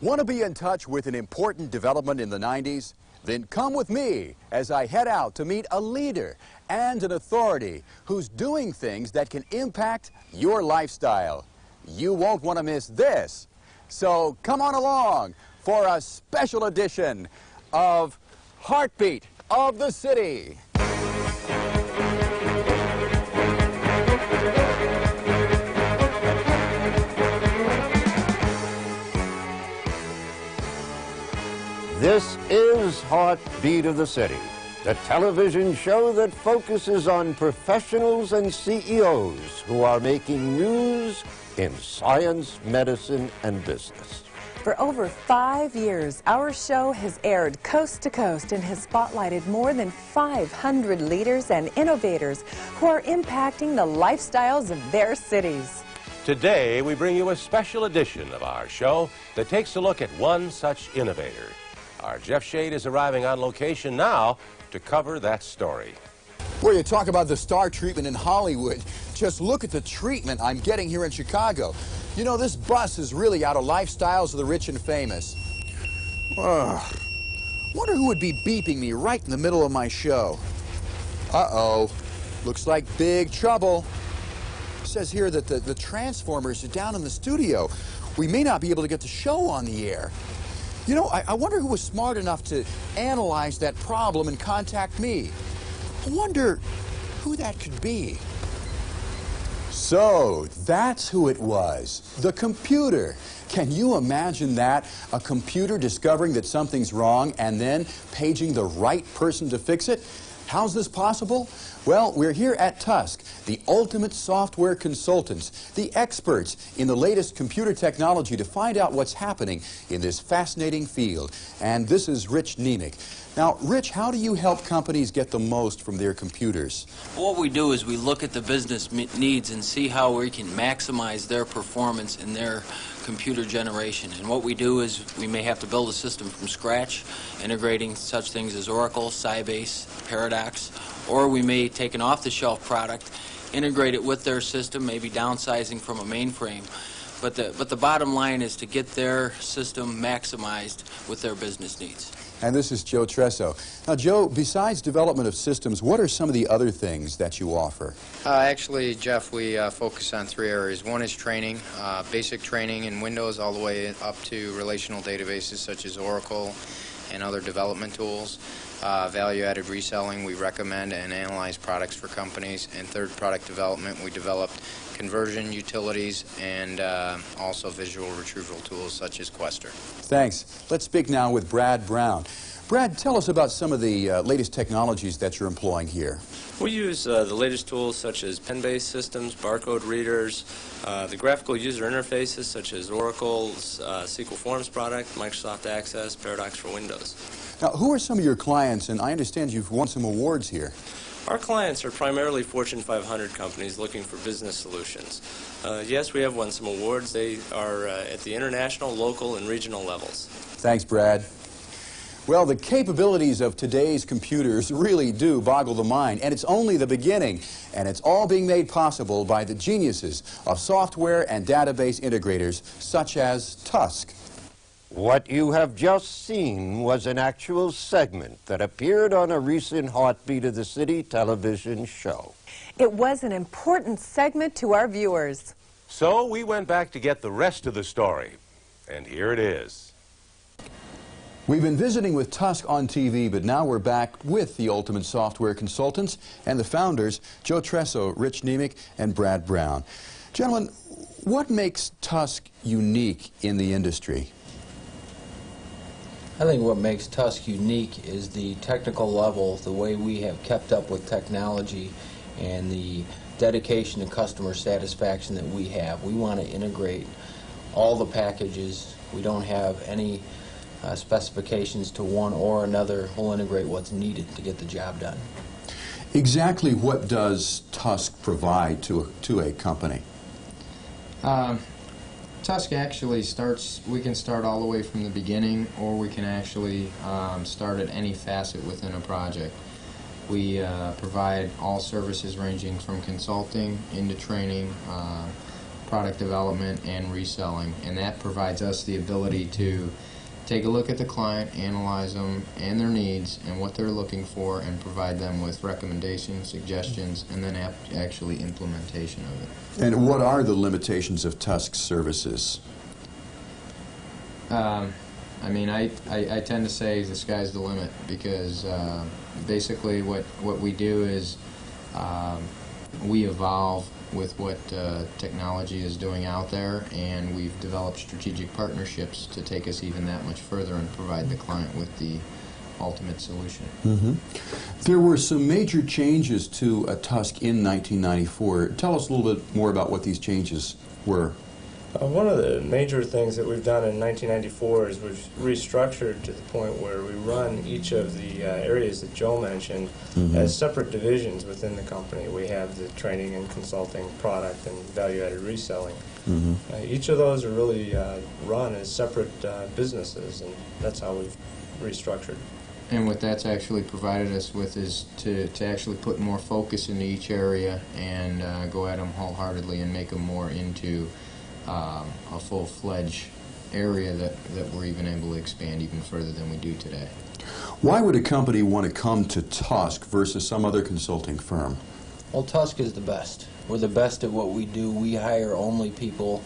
Want to be in touch with an important development in the 90s? Then come with me as I head out to meet a leader and an authority who's doing things that can impact your lifestyle. You won't want to miss this. So come on along for a special edition of Heartbeat of the City. This is Heartbeat of the City, the television show that focuses on professionals and CEOs who are making news in science, medicine, and business. For over 5 years, our show has aired coast to coast and has spotlighted more than 500 leaders and innovators who are impacting the lifestyles of their cities. Today, we bring you a special edition of our show that takes a look at one such innovator. Our Jeff Shade is arriving on location now to cover that story. Where you talk about the star treatment in Hollywood, just look at the treatment I'm getting here in Chicago. You know, this bus is really out of lifestyles of the rich and famous. Wonder who would be beeping me right in the middle of my show. Uh-oh, looks like big trouble. It says here that the transformers are down in the studio. We may not be able to get the show on the air. You know, I wonder who was smart enough to analyze that problem and contact me. I wonder who that could be. So, that's who it was. The computer. Can you imagine that? A computer discovering that something's wrong and then paging the right person to fix it? How's this possible? Well, we're here at Tusk, the ultimate software consultants, the experts in the latest computer technology to find out what's happening in this fascinating field. And this is Rich Nemec. Now, Rich, how do you help companies get the most from their computers? What we do is we look at the business needs and see how we can maximize their performance in their computer generation. And what we do is we may have to build a system from scratch, integrating such things as Oracle, Sybase, Paradox, or we may take an off-the-shelf product, integrate it with their system, maybe downsizing from a mainframe. But the bottom line is to get their system maximized with their business needs. And this is Joe Tresso. Now, Joe, besides development of systems, what are some of the other things that you offer? Actually, Jeff, we focus on 3 areas. One is training, basic training in Windows all the way up to relational databases such as Oracle and other development tools. Value-added reselling, we recommend and analyze products for companies. And third, product development, we developed conversion utilities and also visual retrieval tools such as Quester. Thanks. Let's speak now with Brad Brown. Brad, tell us about some of the latest technologies that you're employing here. We use the latest tools such as pen-based systems, barcode readers, the graphical user interfaces such as Oracle's SQL Forms product, Microsoft Access, Paradox for Windows. Now, who are some of your clients? And I understand you've won some awards here. Our clients are primarily Fortune 500 companies looking for business solutions. Yes, we have won some awards. They are at the international, local, and regional levels. Thanks, Brad. Well, the capabilities of today's computers really do boggle the mind, and it's only the beginning. And it's all being made possible by the geniuses of software and database integrators such as Tusk. What you have just seen was an actual segment that appeared on a recent Heartbeat of the City television show. It was an important segment to our viewers. So we went back to get the rest of the story. And here it is. We've been visiting with Tusk on TV, but now we're back with the ultimate software consultants and the founders, Joe Tresso, Rich Nemec, and Brad Brown. Gentlemen, what makes Tusk unique in the industry? I think what makes Tusk unique is the technical level, the way we have kept up with technology, and the dedication to customer satisfaction that we have. We want to integrate all the packages. We don't have any specifications to one or another. We'll integrate what's needed to get the job done. Exactly what does Tusk provide to a company? Tusk actually starts, we can start all the way from the beginning, or we can actually start at any facet within a project. We provide all services ranging from consulting into training, product development and reselling, and that provides us the ability to take a look at the client, analyze them and their needs and what they're looking for, and provide them with recommendations, suggestions, and then actually implementation of it. And what are the limitations of Tusk's services? I mean, I tend to say the sky's the limit, because basically what we do is we evolve with what technology is doing out there, and we've developed strategic partnerships to take us even that much further and provide the client with the ultimate solution. There were some major changes to Tusk in 1994. Tell us a little bit more about what these changes were. One of the major things that we've done in 1994 is we've restructured to the point where we run each of the areas that Joe mentioned as separate divisions within the company. We have the training and consulting, product, and value-added reselling. Each of those are really run as separate businesses, and that's how we've restructured. And what that's actually provided us with is to actually put more focus into each area and go at them wholeheartedly and make them more into a full-fledged area that we're even able to expand even further than we do today. Why would a company want to come to Tusk versus some other consulting firm? Well, Tusk is the best. We're the best at what we do. We hire only people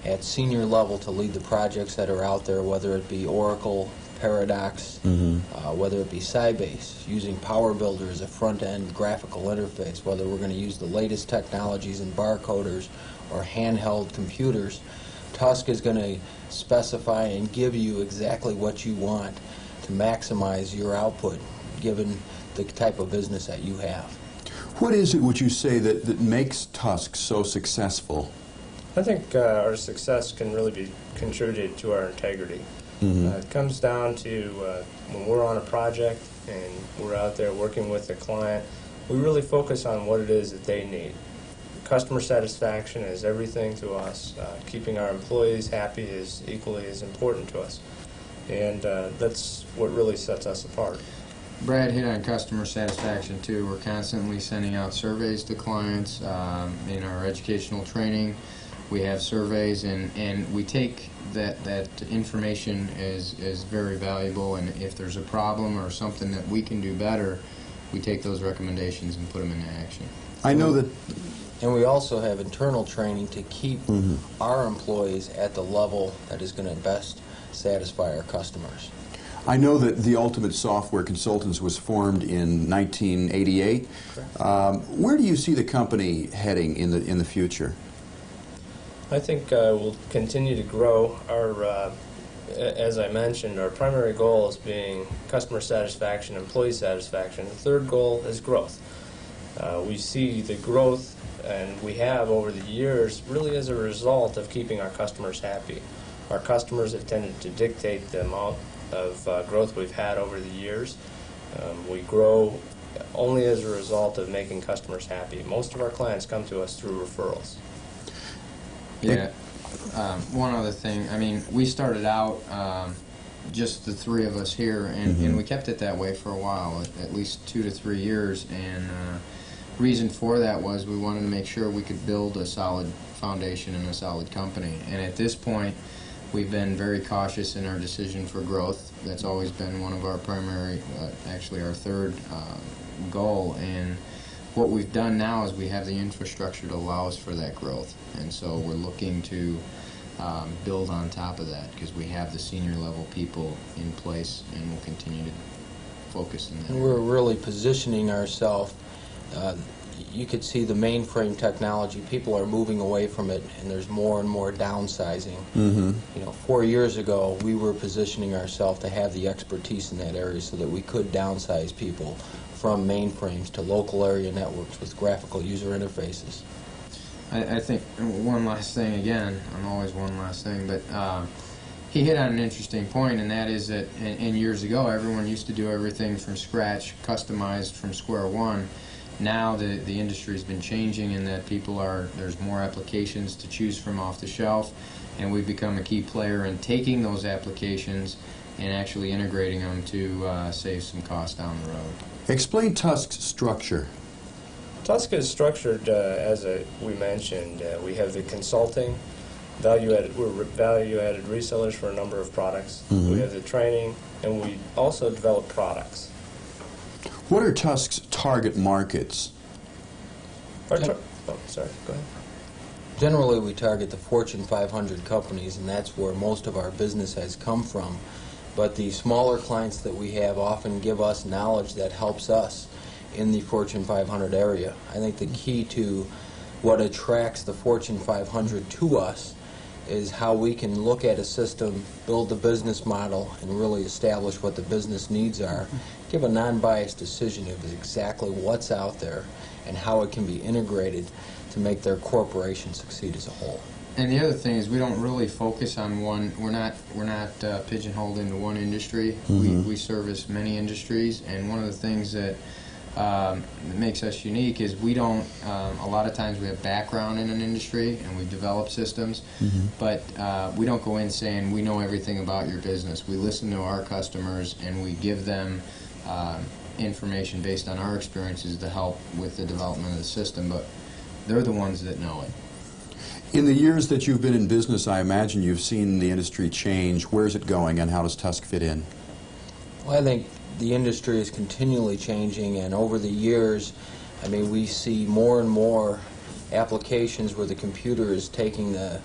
at senior level to lead the projects that are out there, whether it be Oracle, Paradox, whether it be Sybase, using PowerBuilder as a front-end graphical interface, whether we're going to use the latest technologies in barcoders or handheld computers. Tusk is going to specify and give you exactly what you want to maximize your output, given the type of business that you have. What is it, would you say, that makes Tusk so successful? I think our success can really be contributed to our integrity. It comes down to when we're on a project and we're out there working with the client, we really focus on what it is that they need. Customer satisfaction is everything to us. Keeping our employees happy is equally as important to us. And that's what really sets us apart. Brad hit on customer satisfaction too. We're constantly sending out surveys to clients. In our educational training, we have surveys, and we take that information as very valuable, and if there's a problem or something that we can do better, we take those recommendations and put them into action. I know that. And we also have internal training to keep our employees at the level that is going to best satisfy our customers. I know that the Ultimate Software Consultants was formed in 1988. Where do you see the company heading in the future? I think we'll continue to grow. Our, as I mentioned, our primary goal is being customer satisfaction, employee satisfaction. The third goal is growth. We see the growth, and we have over the years, really as a result of keeping our customers happy. Our customers have tended to dictate the amount of growth we've had over the years. We grow only as a result of making customers happy. Most of our clients come to us through referrals. Yeah. One other thing, I mean, we started out just the three of us here, and we kept it that way for a while, at least 2 to 3 years, and reason for that was we wanted to make sure we could build a solid foundation and a solid company. And at this point, we've been very cautious in our decision for growth. That's always been one of our primary, actually our third goal. And what we've done now is we have the infrastructure to allow us for that growth. And so we're looking to build on top of that, because we have the senior level people in place, and we'll continue to focus on that. And we're really positioning ourselves. You could see the mainframe technology. People are moving away from it, and there's more and more downsizing. You know, 4 years ago, we were positioning ourselves to have the expertise in that area so that we could downsize people from mainframes to local area networks with graphical user interfaces. I think one last thing, again, I'm always one last thing, but he hit on an interesting point, and that is that in years ago, everyone used to do everything from scratch, customized from square one. Now the industry's been changing in that there's more applications to choose from off the shelf, and we've become a key player in taking those applications and actually integrating them to save some cost down the road. Explain Tusk's structure. Tusk is structured as we mentioned. We have the consulting, we're value-added resellers for a number of products. Mm-hmm. We have the training, and we also develop products. What are Tusk's target markets? Oh, sorry, go ahead. Generally, we target the Fortune 500 companies, and that's where most of our business has come from. But the smaller clients that we have often give us knowledge that helps us in the Fortune 500 area. I think the key to what attracts the Fortune 500 to us is how we can look at a system, build the business model, and really establish what the business needs are, give a non-biased decision of exactly what's out there and how it can be integrated to make their corporation succeed as a whole. And the other thing is we don't really focus on one. We're not pigeonholed into one industry. Mm-hmm. We service many industries, and one of the things that makes us unique is we don't. A lot of times we have background in an industry and we develop systems, Mm-hmm. but we don't go in saying we know everything about your business. We listen to our customers and we give them information based on our experiences to help with the development of the system. But they're the ones that know it. In the years that you've been in business, I imagine you've seen the industry change. Where's it going, and how does Tusk fit in? Well, I think the industry is continually changing, and over the years, I mean, we see more and more applications where the computer is taking the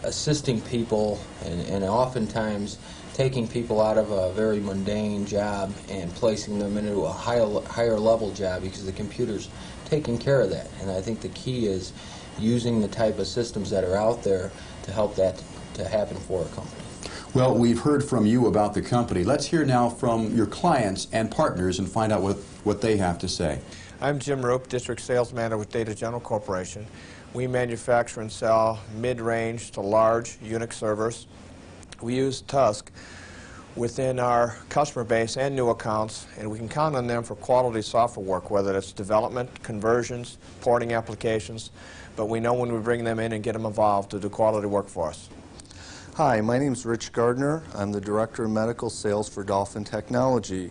assisting people and oftentimes taking people out of a very mundane job and placing them into a higher level job because the computer's taking care of that. And I think the key is using the type of systems that are out there to help that to happen for a company. Well, we've heard from you about the company. Let's hear now from your clients and partners and find out what they have to say. I'm Jim Roop, District Sales Manager with Data General Corporation. We manufacture and sell mid-range to large Unix servers. We use Tusk within our customer base and new accounts, and we can count on them for quality software work, whether it's development, conversions, porting applications, but we know when we bring them in and get them involved to do quality work for us. Hi, my name is Rich Gardner. I'm the Director of Medical Sales for Dolphin Technology.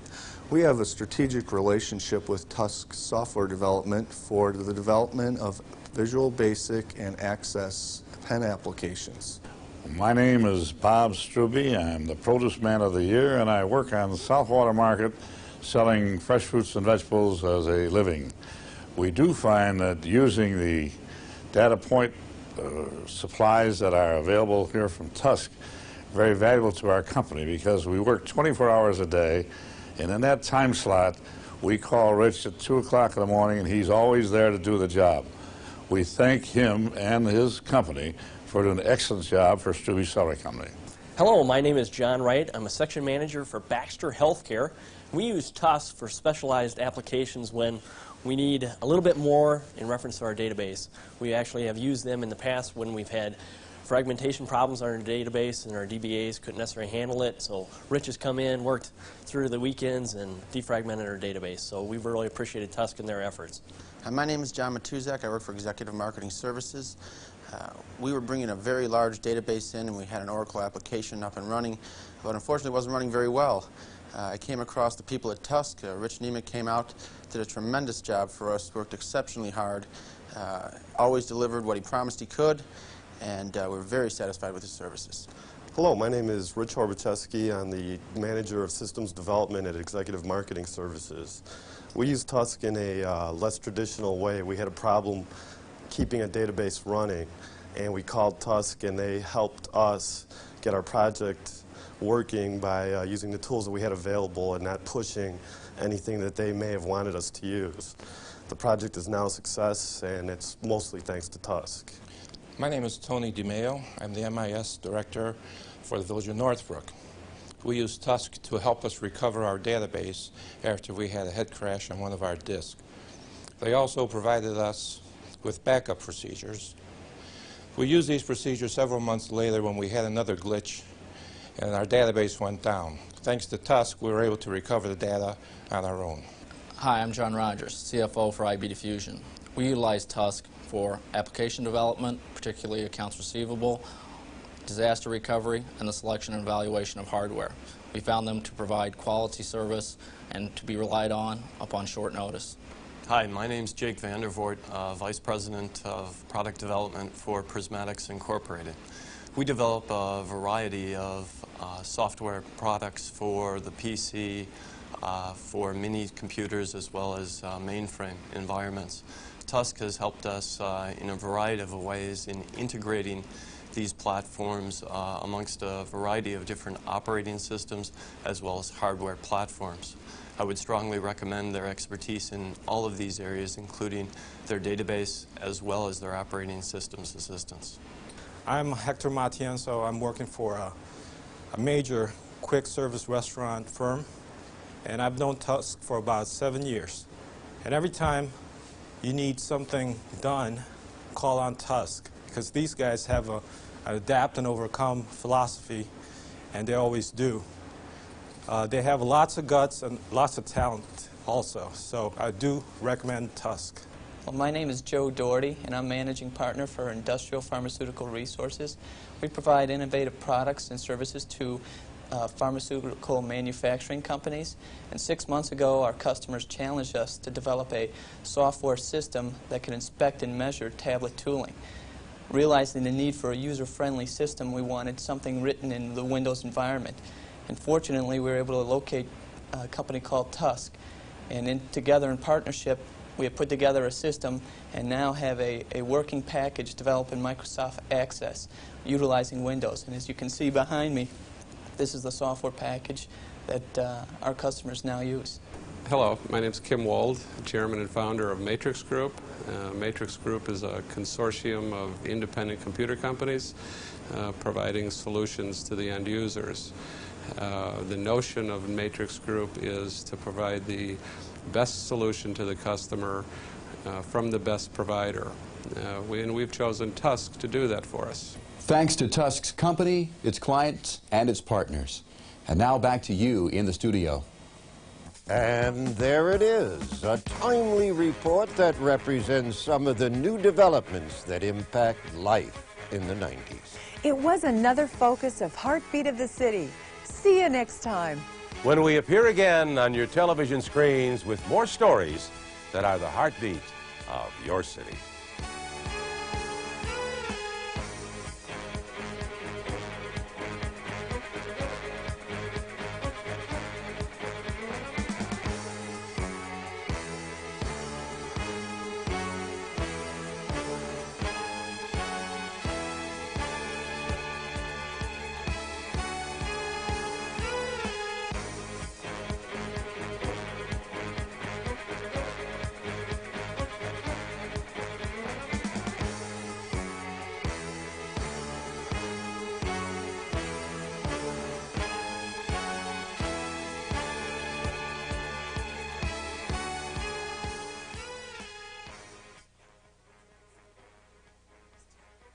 We have a strategic relationship with Tusk Software Development for the development of Visual Basic and Access pen applications. My name is Bob Struby. I'm the Produce Man of the Year, and I work on the Southwater Market selling fresh fruits and vegetables as a living. We do find that using the data point supplies that are available here from Tusk very valuable to our company because we work 24 hours a day, and in that time slot we call Rich at 2 o'clock in the morning and he's always there to do the job. We thank him and his company for doing an excellent job for Struby Celery Company. Hello, my name is John Wright. I'm a section manager for Baxter Healthcare. We use Tusk for specialized applications when we need a little bit more in reference to our database. We actually have used them in the past when we've had fragmentation problems on our database and our DBAs couldn't necessarily handle it. So Rich has come in, worked through the weekends, and defragmented our database. So we've really appreciated Tusk and their efforts. My name is John Matuzak. I work for Executive Marketing Services. We were bringing a very large database in, and we had an Oracle application up and running, but unfortunately it wasn't running very well. I came across the people at Tusk. Rich Nemec came out, did a tremendous job for us, worked exceptionally hard, always delivered what he promised he could, and we're very satisfied with his services. Hello, my name is Rich Horbacheski. I'm the Manager of Systems Development at Executive Marketing Services. We use Tusk in a less traditional way. We had a problem keeping a database running, and we called Tusk, and they helped us get our project working by using the tools that we had available and not pushing anything that they may have wanted us to use. The project is now a success, and it's mostly thanks to Tusk. My name is Tony DeMeo. I'm the MIS Director for the Village of Northbrook. We use Tusk to help us recover our database after we had a head crash on one of our disks. They also provided us with backup procedures. We used these procedures several months later when we had another glitch and our database went down. Thanks to Tusk, we were able to recover the data on our own. Hi, I'm John Rogers, CFO for IB Diffusion. We utilize Tusk for application development, particularly accounts receivable, disaster recovery, and the selection and evaluation of hardware. We found them to provide quality service and to be relied on upon short notice. Hi, my name's Jake Vandervoort, Vice President of Product Development for Prismatics Incorporated. We develop a variety of software products for the PC, for mini computers, as well as mainframe environments. Tusk has helped us in a variety of ways in integrating these platforms amongst a variety of different operating systems as well as hardware platforms. I would strongly recommend their expertise in all of these areas, including their database as well as their operating systems assistance. I'm Hector Matienzo. I'm working for a major quick service restaurant firm, and I've known Tusk for about 7 years. And every time you need something done, call on Tusk, because these guys have an adapt and overcome philosophy, and they always do. They have lots of guts and lots of talent also, so I do recommend Tusk. Well, my name is Joe Doherty, and I'm Managing Partner for Industrial Pharmaceutical Resources. We provide innovative products and services to pharmaceutical manufacturing companies. And 6 months ago, our customers challenged us to develop a software system that could inspect and measure tablet tooling. Realizing the need for a user-friendly system, we wanted something written in the Windows environment. And fortunately, we were able to locate a company called Tusk. And together in partnership, we have put together a system and now have a working package developed in Microsoft Access utilizing Windows. And as you can see behind me, this is the software package that our customers now use. Hello, my name is Kim Wold, Chairman and Founder of Matrix Group. Matrix Group is a consortium of independent computer companies providing solutions to the end users. The notion of Matrix Group is to provide the best solution to the customer from the best provider. And we've chosen Tusk to do that for us. Thanks to Tusk's company, its clients, and its partners. And now back to you in the studio. And there it is, a timely report that represents some of the new developments that impact life in the 90s. It was another focus of Heartbeat of the City. See you next time. When we appear again on your television screens with more stories that are the heartbeat of your city.